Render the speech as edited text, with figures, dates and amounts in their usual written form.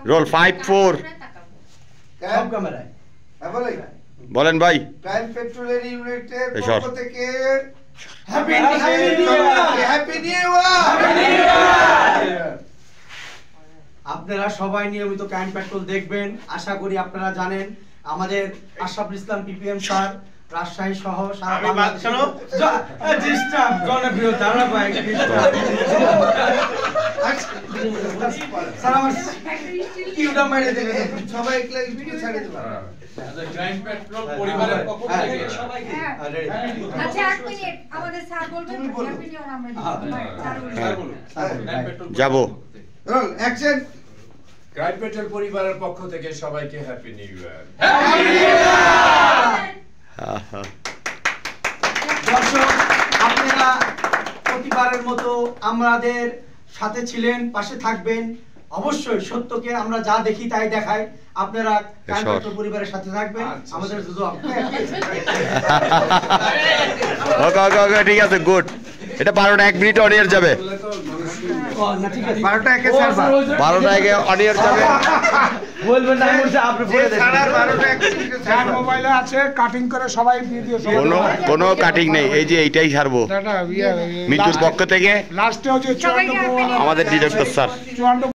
Role 5 4 সব ক্যামেরায় বলেন ভাই প্রাইম পেট্রোলের ইউনিটের এই সর। পক্ষ থেকে happy new happy new year. আপনারা সবাই নিয়মিত ক্যান পেট্রোল দেখবেন, আশা করি আপনারা জানেন আমাদের আশরাফুল ইসলাম পিপিএম স্যার রাজশাহী সহ সারা বাংলাদেশে ডিস্টার্ব জনপ্রিয় ধারাবাহিক স্যার আমার কিউটা মেরে দেবে সবাই একলা ভিডিও ছাড়ে দেব। ক্রাইম পেট্রোল পরিবারের পক্ষ থেকে সবাইকে আচ্ছা এক মিনিট আমাদের স্যার বলবেন হ্যাপি নিউ ইয়ার আমরা স্যার বলুন ক্রাইম পেট্রোল যাবো রোল অ্যাকশন। ক্রাইম পেট্রোল পরিবারের পক্ষ থেকে সবাইকে হ্যাপি নিউ ইয়ার। দর্শক আপনারা প্রতিবারের মতো আমাদের সাথে ছিলেন, পাশে থাকবেন। অবশ্যই সত্যকে আমরা যা দেখি তাই দেখাই। আপনারা ক্রাইম পেট্রোল পরিবারের সাথে থাকবেন। আমাদের ওকে ওকে ওকে ঠিক আছে গুড। এটা 12টা 1 মিনিট অন এয়ার যাবে। 12টা একে ছাড়বা। 12টা আগে অন এয়ার যাবে। বলবেন না বলছে আপনি পড়ে দেন। ছাড়া 12টা একে যার মোবাইলে আছে কাটিং করে সবাই দিয়ে দিও। কোনো কাটিং নেই, এই যে এইটাই ছাড়বো মিতুর পক্ষ থেকে লাস্টে হচ্ছে আমাদের ডিরেক্টর স্যার। 54